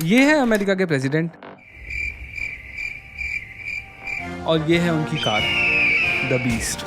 ये है अमेरिका के प्रेसिडेंट और ये है उनकी कार द बीस्ट।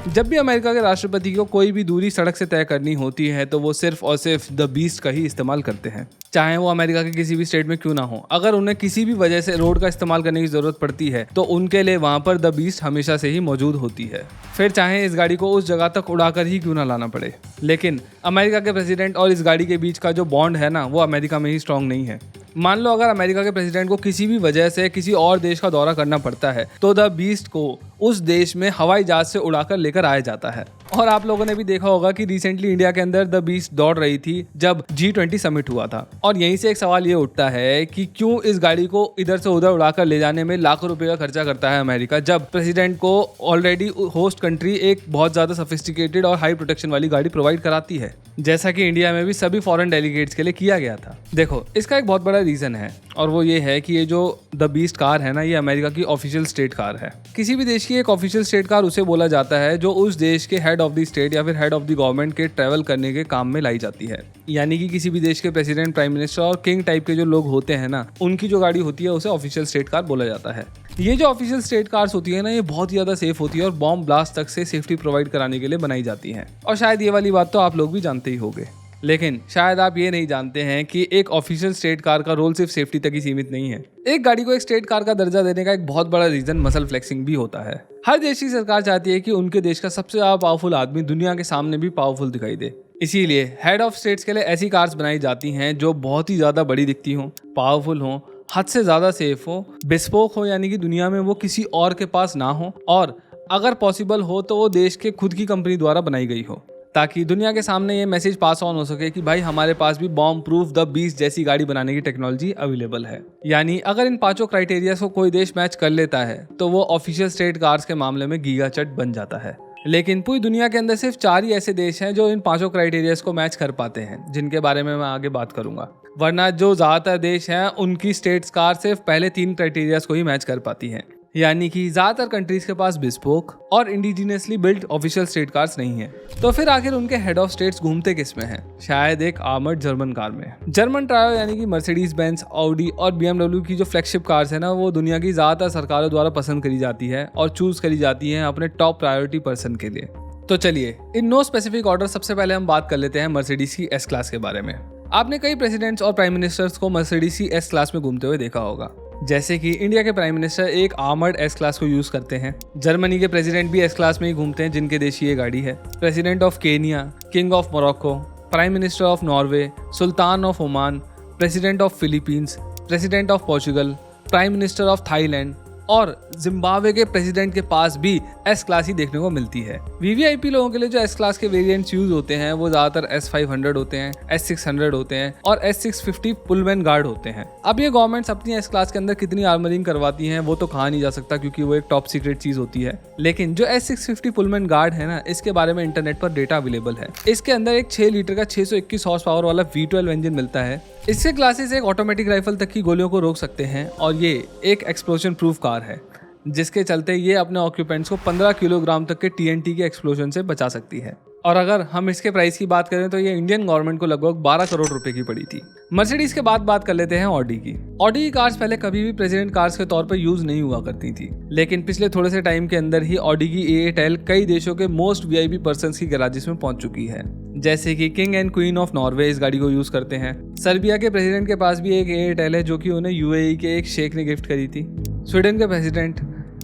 जब भी अमेरिका के राष्ट्रपति को कोई भी दूरी सड़क से तय करनी होती है तो वो सिर्फ और सिर्फ द बीस्ट का ही इस्तेमाल करते हैं, चाहे वो अमेरिका के किसी भी स्टेट में क्यों ना हो। अगर उन्हें किसी भी वजह से रोड का इस्तेमाल करने की जरूरत पड़ती है तो उनके लिए वहां पर द बीस्ट हमेशा से ही मौजूद होती है, फिर चाहे इस गाड़ी को उस जगह तक उड़ाकर ही क्यों ना लाना पड़े। लेकिन अमेरिका के प्रेसिडेंट और इस गाड़ी के बीच का जो बॉन्ड है ना, वो अमेरिका में ही स्ट्रांग नहीं है। मान लो अगर अमेरिका के प्रेसिडेंट को किसी भी वजह से किसी और देश का दौरा करना पड़ता है तो द बीस्ट को उस देश में हवाई जहाज से उड़ाकर लेकर आया जाता है। और आप लोगों ने भी देखा होगा कि रिसेंटली इंडिया के अंदर द बीस्ट दौड़ रही थी जब G20 समिट हुआ था। और यहीं से एक सवाल ये उठता है कि क्यों इस गाड़ी को इधर से उधर उड़ाकर ले जाने में लाखों रुपए का खर्चा करता है अमेरिका, जब प्रेसिडेंट को ऑलरेडी होस्ट कंट्री एक बहुत ज्यादा सोफिस्टिकेटेड और हाई प्रोटेक्शन वाली गाड़ी प्रोवाइड कराती है, जैसा कि इंडिया में भी सभी फॉरेन डेलीगेट्स के लिए किया गया था। देखो, इसका एक बहुत बड़ा रीजन है और वो ये है कि ये जो द बीस्ट कार है ना, ये अमेरिका की ऑफिशियल स्टेट कार है। किसी भी देश की एक ऑफिशियल स्टेट कार उसे बोला जाता है जो उस देश के हेड ऑफ द स्टेट या फिर हेड ऑफ द गवर्नमेंट के ट्रैवल करने के काम में लाई जाती है। यानी कि किसी भी देश के प्रेसिडेंट, प्राइम मिनिस्टर और किंग टाइप के जो लोग होते हैं ना, उनकी जो गाड़ी होती है उसे ऑफिशियल स्टेट कार बोला जाता है। ये जो ऑफिशियल स्टेट कार्स होती है ना, ये बहुत ही ज्यादा सेफ होती है और बॉम्ब ब्लास्ट तक से सेफ्टी प्रोवाइड कराने के लिए बनाई जाती है। और शायद ये वाली बात तो आप लोग भी जानते ही होंगे, लेकिन शायद आप ये नहीं जानते हैं कि एक ऑफिशियल स्टेट कार का रोल सिर्फ सेफ्टी तक ही सीमित नहीं है। एक गाड़ी को एक स्टेट कार का दर्जा देने का एक बहुत बड़ा रीजन मसल फ्लेक्सिंग भी होता है। हर देश की सरकार चाहती है कि उनके देश का सबसे ज्यादा पावरफुल आदमी दुनिया के सामने भी पावरफुल दिखाई दे। इसीलिए हेड ऑफ स्टेट्स के लिए ऐसी कार्स बनाई जाती हैं जो बहुत ही ज्यादा बड़ी दिखती हों, पावरफुल हों, हद से ज्यादा सेफ हो, बिस्पोक हो, यानी कि दुनिया में वो किसी और के पास ना हो, और अगर पॉसिबल हो तो वो देश के खुद की कंपनी द्वारा बनाई गई हो, ताकि दुनिया के सामने ये मैसेज पास ऑन हो सके कि भाई हमारे पास भी बॉम्ब प्रूफ द बीस्ट जैसी गाड़ी बनाने की टेक्नोलॉजी अवेलेबल है। यानी अगर इन पांचों क्राइटेरिया को कोई देश मैच कर लेता है तो वो ऑफिशियल स्टेट कार्स के मामले में गीगाचट बन जाता है। लेकिन पूरी दुनिया के अंदर सिर्फ 4 ही ऐसे देश हैं जो इन पांचों क्राइटेरियाज को मैच कर पाते हैं, जिनके बारे में मैं आगे बात करूंगा। वरना जो ज्यादातर देश हैं उनकी स्टेट्स कार सिर्फ पहले 3 क्राइटेरियाज को ही मैच कर पाती हैं। यानी कि ज्यादातर कंट्रीज के पास बिस्पोक और indigenously built official state cars नहीं है। तो फिर आखिर उनके हेड ऑफ स्टेट्स घूमते किस में हैं? शायद एक आर्मर्ड जर्मन कार में। जर्मन ट्रायो यानी कि मर्सिडीज बेंज, ऑडी और BMW की जो फ्लैगशिप कार्स है ना, वो दुनिया की ज्यादातर सरकारों द्वारा पसंद करी जाती है और चूज करी जाती है अपने टॉप प्रायोरिटी पर्सन के लिए। तो चलिए, इन नो स्पेसिफिक ऑर्डर सबसे पहले हम बात कर लेते हैं मर्सिडीज की S क्लास के बारे में। आपने कई प्रेसिडेंट्स और प्राइम मिनिस्टर्स को मर्सिडीज की S क्लास में घूमते हुए देखा होगा। जैसे कि इंडिया के प्राइम मिनिस्टर एक आर्मर्ड S क्लास को यूज करते हैं, जर्मनी के प्रेसिडेंट भी S क्लास में ही घूमते हैं जिनके देश ये गाड़ी है, president of Kenya, king of Morocco, prime minister of Norway, Sultan of Oman, president of Philippines, president of Portugal, prime minister of Thailand और जिम्बाब्वे के प्रेसिडेंट के पास भी S क्लास ही देखने को मिलती है। VVIP लोगों के लिए जो S क्लास के वेरिएंट्स यूज होते हैं वो ज्यादातर S500 होते हैं, S600 होते हैं और S650 पुलमैन गार्ड होते हैं। अब ये गवर्नमेंट्स अपनी S क्लास के अंदर कितनी आर्मरिंग करवाती हैं वो तो कहा नहीं जा सकता, क्योंकि वो एक टॉप सीक्रेट चीज होती है। लेकिन जो S650 पुलमैन गार्ड है ना, इसके बारे में इंटरनेट पर डेटा अवेलेबल है। इसके अंदर एक 6 लीटर का 621 हॉर्स पावर वाला V12 इंजन मिलता है। इससे क्लासेस एक ऑटोमेटिक राइफल तक की गोलियों को रोक सकते हैं और ये एक एक्सप्लोजन प्रूफ कार है, जिसके चलते ये अपने ऑक्यूपेंट्स को 15 किलोग्राम तक के TNT के एक्सप्लोजन से बचा सकती है। और अगर हम इसके प्राइस की बात करें तो ये इंडियन गवर्नमेंट को लगभग 12 करोड़ रुपए की पड़ी थी। मर्सिडीज के बाद बात कर लेते हैं ऑडी की। ऑडी की कार्स पहले कभी भी प्रेसिडेंट कार्स के तौर पर यूज नहीं हुआ करती थी, लेकिन पिछले थोड़े से टाइम के अंदर ही ऑडी की A8L कई देशों के मोस्ट VIP पर्संस की गैराजेस में पहुंच चुकी है। जैसे कि king and queen of Norway इस गाड़ी को यूज करते हैं। सर्बिया के प्रेसिडेंट के पास भी एक A8L है जो कि उन्हें UAE के एक शेख ने गिफ्ट करी थी। स्वीडन के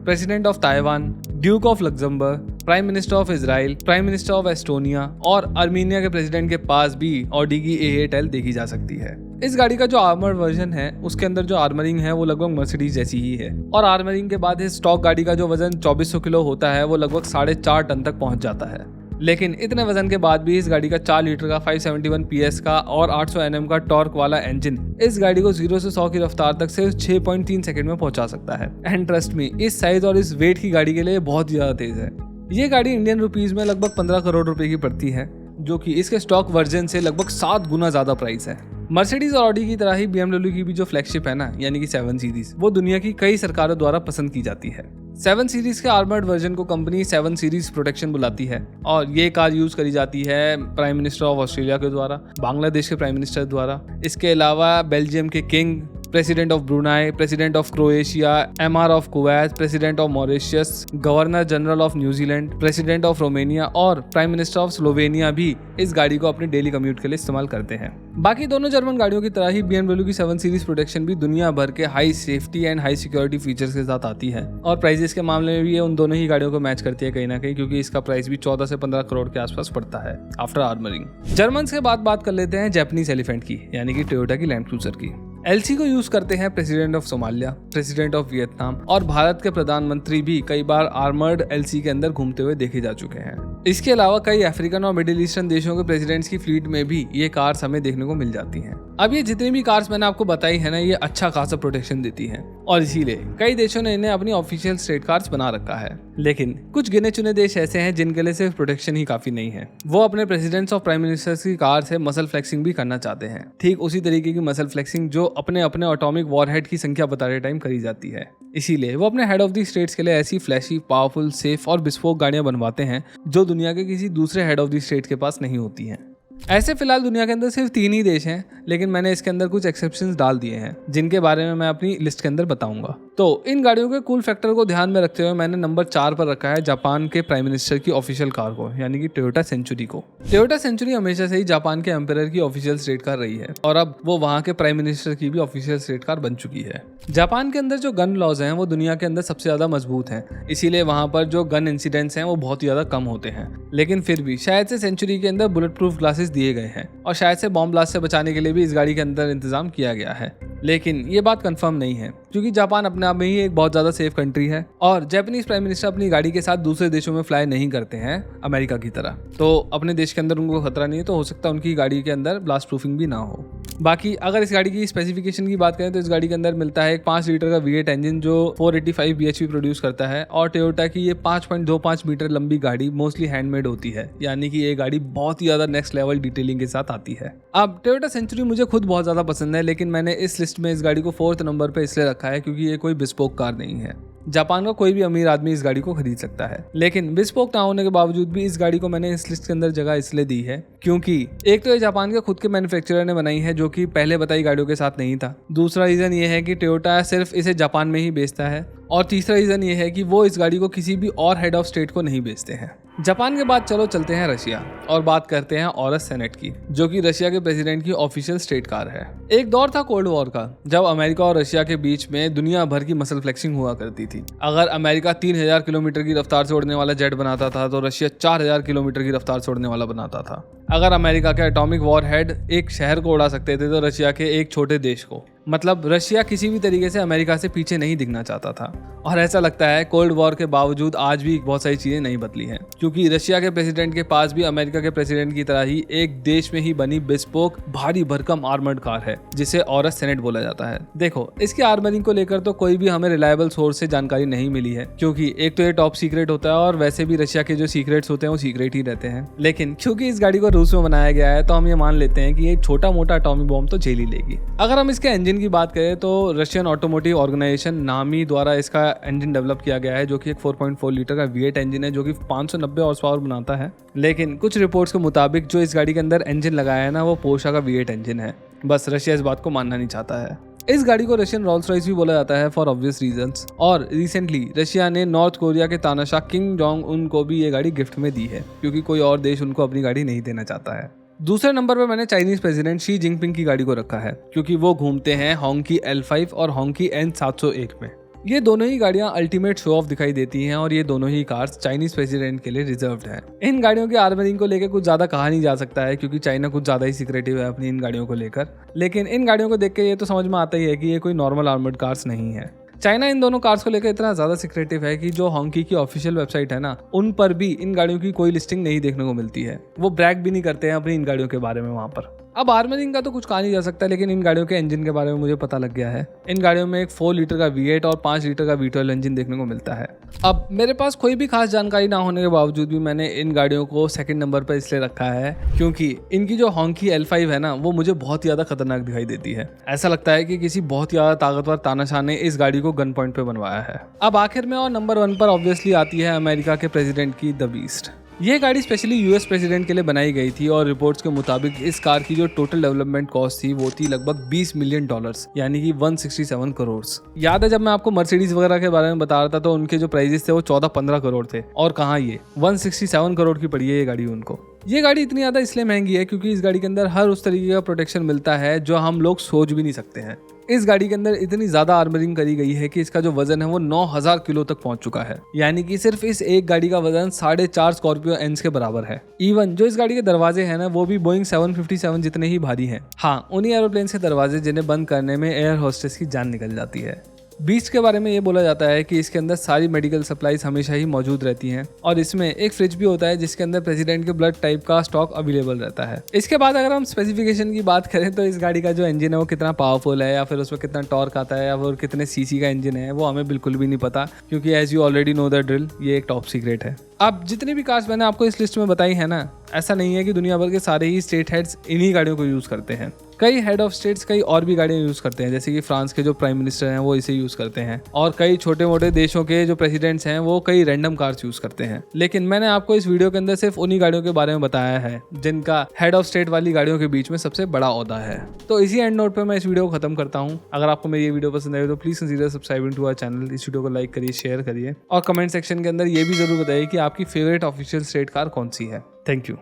president of Taiwan, Duke of Luxembourg, prime minister of Israel, prime minister of Estonia और आर्मीनिया के प्रेसिडेंट के पास भी ऑडी की A8L देखी जा सकती है। इस गाड़ी का जो आर्मर वर्जन है उसके अंदर जो आर्मरिंग है वो लगभग मर्सिडीज जैसी ही है और आर्मरिंग के बाद इस स्टॉक गाड़ी का जो वजन 2400 किलो होता है वो लगभग 4.5 टन तक पहुंच जाता है। लेकिन इतने वजन के बाद भी इस गाड़ी का 4 लीटर का 571 PS का और 800 Nm का टॉर्क वाला इंजन इस गाड़ी को 0 से 100 की रफ्तार तक सिर्फ 6.3 सेकंड में पहुंचा सकता है। एंड ट्रस्ट मी, इस साइज और इस वेट की गाड़ी के लिए बहुत ज्यादा तेज है। ये गाड़ी इंडियन रुपीज में लगभग 15 करोड़ रुपए की पड़ती है, जो कि इसके स्टॉक वर्जन से लगभग 7 गुना ज्यादा प्राइस है। मर्सिडीज और ऑडी की तरह ही BMW की भी जो फ्लैगशिप है ना, यानी कि 7 सीरीज, वो दुनिया की कई सरकारों द्वारा पसंद की जाती है। 7 सीरीज के आर्मर्ड वर्जन को कंपनी 7 सीरीज प्रोटेक्शन बुलाती है और ये कार यूज करी जाती है प्राइम मिनिस्टर ऑफ ऑस्ट्रेलिया के द्वारा, बांग्लादेश के प्राइम मिनिस्टर द्वारा, इसके अलावा बेल्जियम के king, president of Brunei, president of Croatia, MR of Kuwait, president of Mauritius, governor general of New Zealand, president of Romania और प्राइम मिनिस्टर ऑफ स्लोवेनिया भी इस गाड़ी को अपने डेली कम्यूट के लिए इस्तेमाल करते हैं। बाकी दोनों जर्मन गाड़ियों की तरह ही BMW की 7 सीरीज प्रोटेक्शन भी दुनिया भर के high safety and high security features के साथ आती है और प्राइसेस के मामले में भी ये उन दोनों ही गाड़ियों को मैच करती है कहीं ना कहीं, क्योंकि इसका प्राइस भी 14 से 15 करोड़ के आसपास पड़ता है आफ्टर आर्मरिंग। जर्मन्स के बाद बात कर लेते हैं जापानीज एलिफेंट की, यानी कि टोयोटा की लैंड क्रूजर की। LC को यूज करते हैं president of Somalia, president of Vietnam और भारत के प्रधानमंत्री भी कई बार आर्मर्ड LC के अंदर घूमते हुए देखे जा चुके हैं। इसके अलावा कई अफ्रीकन और मिडिल ईस्टर्न देशों के प्रेसिडेंट्स की फ्लीट में भी ये कार्स हमें देखने को मिल जाती हैं। अब ये जितनी भी कार्स मैंने आपको बताई है ना, ये अच्छा खासा प्रोटेक्शन देती हैं और इसीलिए कई देशों ने इन्हें अपनी ऑफिशियल स्टेट कार्स बना रखा है। लेकिन कुछ गिने चुने देश ऐसे हैं जिनके लिए सिर्फ प्रोटेक्शन ही काफी नहीं है, वो अपने प्रेसिडेंट्स और प्राइम मिनिस्टर्स की कार से मसल फ्लेक्सिंग भी करना चाहते हैं। ठीक उसी तरीके की मसल फ्लेक्सिंग जो अपने एटॉमिक वॉरहेड की संख्या बताते टाइम करी जाती है। इसीलिए वो अपने हेड ऑफ द स्टेट्स के लिए ऐसी फ्लैशी, पावरफुल, सेफ और बिस्पोक गाड़ियां बनवाते हैं जो दुनिया के किसी दूसरे हेड ऑफ द स्टेट के पास नहीं होती हैं। ऐसे फिलहाल दुनिया के अंदर सिर्फ 3 ही देश हैं, लेकिन मैंने इसके अंदर कुछ एक्सेप्शंस डाल दिए हैं जिनके बारे में मैं अपनी लिस्ट के अंदर बताऊंगा। तो इन गाड़ियों के कूल फैक्टर को ध्यान में रखते हुए मैंने नंबर 4 पर रखा है जापान के प्राइम मिनिस्टर की ऑफिशियल कार को, यानी कि टोयोटा सेंचुरी को। टोयोटा सेंचुरी हमेशा से ही जापान के एम्परर की ऑफिशियल स्टेट कार रही है और अब वो वहाँ के प्राइम मिनिस्टर की भी ऑफिशियल स्टेट कार बन चुकी है। जापान के अंदर जो गन लॉज हैं वो दुनिया के अंदर सबसे ज्यादा मजबूत हैं, इसीलिए वहाँ पर जो गन इंसिडेंट्स हैं वो बहुत ही ज्यादा कम होते हैं। लेकिन फिर भी शायद से सेंचुरी के अंदर बुलेट प्रूफ ग्लासेस दिए गए हैं और शायद से बॉम्ब ब्लास्ट से बचाने के लिए भी इस गाड़ी के अंदर इंतजाम किया गया है, लेकिन ये बात कंफर्म नहीं है क्योंकि जापान अपने आप में ही एक बहुत ज़्यादा सेफ कंट्री है और जापानीज प्राइम मिनिस्टर अपनी गाड़ी के साथ दूसरे देशों में फ्लाई नहीं करते हैं अमेरिका की तरह। तो अपने देश के अंदर उनको खतरा नहीं है, तो हो सकता है उनकी गाड़ी के अंदर ब्लास्ट प्रूफिंग भी ना हो। बाकी अगर इस गाड़ी की स्पेसिफिकेशन की बात करें तो इस गाड़ी के अंदर मिलता है एक 5 लीटर का V8 इंजन जो 485 bhp प्रोड्यूस करता है और टोयोटा की ये 5.25 मीटर लंबी गाड़ी मोस्टली हैंडमेड होती है, यानी कि ये गाड़ी बहुत ही ज़्यादा नेक्स्ट लेवल डिटेलिंग के साथ आती है। अब टोयोटा सेंचुरी मुझे खुद बहुत ज़्यादा पसंद है, लेकिन मैंने इस लिस्ट में इस गाड़ी को 4th नंबर पर इसलिए रखा है क्योंकि ये कोई बिस्पोक कार नहीं है। जापान का कोई भी अमीर आदमी इस गाड़ी को खरीद सकता है, लेकिन बिस्पोक ना होने के बावजूद भी इस गाड़ी को मैंने इस लिस्ट के अंदर जगह इसलिए दी है क्योंकि एक तो ये जापान के खुद के मैन्युफैक्चरर ने बनाई है जो कि पहले बताई गाड़ियों के साथ नहीं था। दूसरा रीजन ये है कि टोयोटा सिर्फ इसे जापान में ही बेचता है और तीसरा रीजन ये है कि वो इस गाड़ी को किसी भी और हेड ऑफ स्टेट को नहीं बेचते हैं। जापान के बाद चलो चलते हैं रशिया और बात करते हैं ऑरस सेनेट की, जो कि रशिया के प्रेसिडेंट की ऑफिशियल स्टेट कार है। एक दौर था कोल्ड वॉर का जब अमेरिका और रशिया के बीच में दुनिया भर की मसल फ्लेक्सिंग हुआ करती थी। अगर अमेरिका 3000 किलोमीटर की रफ्तार से उड़ने वाला जेट बनाता था तो रशिया 4000 किलोमीटर की रफ्तार से उड़ने वाला बनाता था। अगर अमेरिका के एटॉमिक वॉर हेड एक शहर को उड़ा सकते थे तो रशिया के एक छोटे देश को, मतलब रशिया किसी भी तरीके से अमेरिका से पीछे नहीं दिखना चाहता था। और ऐसा लगता है कोल्ड वॉर के बावजूद आज भी बहुत सारी चीजें नहीं बदली हैं, क्योंकि रशिया के प्रेसिडेंट के पास भी अमेरिका के प्रेसिडेंट की तरह ही एक देश में ही बनी बिस्पोक भारी भरकम आर्मर्ड कार है जिसे ऑरस सेनेट बोला जाता है। देखो, इसके आर्मरिंग को लेकर तो कोई भी हमें रिलायबल सोर्स से जानकारी नहीं मिली है, क्योंकि एक तो ये टॉप सीक्रेट होता है और वैसे भी रशिया के जो सीक्रेट्स होते हैं वो सीक्रेट ही रहते हैं। लेकिन क्योंकि इस गाड़ी को रूस में बनाया गया है तो हम ये मान लेते हैं कि ये छोटा मोटा एटॉमिक बॉम्ब तो झेल ही लेगी। अगर हम इसके इंजन की बात करें तो रशियन ऑटोमोटिव ऑर्गेनाइजेशन नामी द्वारा इसका इंजन डेवलप किया गया है, जो कि एक 4.4 लीटर का V8 इंजन है जो कि 590 हॉर्स पावर बनाता है। लेकिन कुछ रिपोर्ट्स के मुताबिक जो इस गाड़ी के अंदर इंजन लगाया है ना, वो पोर्शा का V8 इंजन है। बस रशिया इस बात को मानना नहीं चाहता है। इस गाड़ी को रशियन रोल्स रॉयस भी बोला जाता है फॉर ऑब्वियस रीजंस। और रिसेंटली रशिया ने नॉर्थ कोरिया के तानाशाह किम जोंग उन को भी ये गाड़ी गिफ्ट में दी है, क्योंकि कोई और देश उनको अपनी गाड़ी नहीं देना चाहता है। दूसरे नंबर पर मैंने चाइनीज प्रेसिडेंट शी जिनपिंग की गाड़ी को रखा है, क्योंकि वो घूमते हैं होंकी L5 और होंकी N701 में। ये दोनों ही गाड़ियां अल्टीमेट शो ऑफ दिखाई देती हैं और ये दोनों ही कार्स चाइनीज प्रेसिडेंट के लिए रिजर्व्ड हैं। इन गाड़ियों के आर्मरिंग को लेकर कुछ ज्यादा कहा नहीं जा सकता है, क्योंकि चाइना कुछ ज्यादा ही सीक्रेटिव है अपनी इन गाड़ियों को लेकर। लेकिन इन गाड़ियों को देख के ये तो समझ में आता ही है कि ये कोई नॉर्मल आर्मर्ड कार्स नहीं है। चाइना इन दोनों कार्स को लेकर इतना ज्यादा सीक्रेटिव है कि जो होंकी की ऑफिशियल वेबसाइट है ना, उन पर भी इन गाड़ियों की कोई लिस्टिंग नहीं देखने को मिलती है। वो ब्रैग भी नहीं करते हैं अपनी इन गाड़ियों के बारे में वहां पर। अब आर्मरिंग का तो कुछ कहा नहीं जा सकता, लेकिन इन गाड़ियों के इंजन के बारे में मुझे पता लग गया है। इन गाड़ियों में एक 4 लीटर का V8 और 5 लीटर का V12 इंजन देखने को मिलता है। अब मेरे पास कोई भी खास जानकारी ना होने के बावजूद भी मैंने इन गाड़ियों को सेकंड नंबर पर इसलिए रखा है क्योंकि इनकी जो होंकी L5 है ना, वो मुझे बहुत ज्यादा खतरनाक दिखाई देती है। ऐसा लगता है कि किसी बहुत ज्यादा ताकतवर तानाशाह ने इस गाड़ी को गन पॉइंट पे बनवाया है। अब आखिर में और नंबर 1 पर ऑब्वियसली आती है अमेरिका के प्रेसिडेंट की द बीस्ट, ये गाड़ी स्पेशली यूएस प्रेसिडेंट के लिए बनाई गई थी और रिपोर्ट्स के मुताबिक इस कार की जो टोटल डेवलपमेंट कॉस्ट थी वो थी लगभग $20 मिलियन, यानी कि 167 करोड़। याद है जब मैं आपको मर्सिडीज वगैरह के बारे में बता रहा था तो उनके जो प्राइजेस थे वो 14-15 करोड़ थे, और कहाँ ये 167 करोड़ की पड़ी है ये गाड़ी उनको। ये गाड़ी इतनी ज़्यादा इसलिए महंगी है क्योंकि इस गाड़ी के अंदर हर उस तरीके का प्रोटेक्शन मिलता है जो हम लोग सोच भी नहीं सकते हैं। इस गाड़ी के अंदर इतनी ज़्यादा आर्मरिंग करी गई है कि इसका जो वजन है वो 9000 किलो तक पहुंच चुका है, यानी कि सिर्फ इस एक गाड़ी का वजन 4.5 स्कॉर्पियो एन्स के बराबर है। इवन जो इस गाड़ी के दरवाजे हैं ना वो भी बोइंग 757 जितने ही भारी हैं। हाँ, उन्हीं एरोप्लेन्स के दरवाजे जिन्हें बंद करने में एयर होस्टेस की जान निकल जाती है। बीस्ट के बारे में ये बोला जाता है कि इसके अंदर सारी मेडिकल सप्लाईज हमेशा ही मौजूद रहती हैं और इसमें एक फ्रिज भी होता है जिसके अंदर प्रेसिडेंट के ब्लड टाइप का स्टॉक अवेलेबल रहता है। इसके बाद अगर हम स्पेसिफिकेशन की बात करें तो इस गाड़ी का जो इंजन है वो कितना पावरफुल है या फिर उसमें कितना टॉर्क आता है या फिर कितने सीसी का इंजन है वो हमें बिल्कुल भी नहीं पता, क्योंकि as you already know the drill, ये एक टॉप सीक्रेट है। अब जितनी भी कार्स मैंने आपको इस लिस्ट में बताई है ना, ऐसा नहीं है कि दुनिया भर के सारे ही स्टेट हेड्स इन्हीं गाड़ियों को यूज़ करते हैं। कई हेड ऑफ स्टेट्स कई और भी गाड़ियाँ यूज़ करते हैं, जैसे कि फ्रांस के जो प्राइम मिनिस्टर हैं वो इसे यूज़ करते हैं, और कई छोटे मोटे देशों के जो प्रेसिडेंट्स हैं वो कई रैंडम कार्स यूज़ करते हैं। लेकिन मैंने आपको इस वीडियो के अंदर सिर्फ उन्हीं गाड़ियों के बारे में बताया है जिनका हेड ऑफ स्टेट वाली गाड़ियों के बीच में सबसे बड़ा ओहदा है। तो इसी एंड नोट पर मैं इस वीडियो को खत्म करता हूँ। अगर आपको मेरी ये वीडियो पसंद आई तो please consider subscribing to our channel. इस वीडियो को लाइक करिए, शेयर करिए और कमेंट सेक्शन के अंदर ये भी जरूर बताइए कि आपकी फेवरेट ऑफिशियल स्टेट कार कौन सी है। Thank you.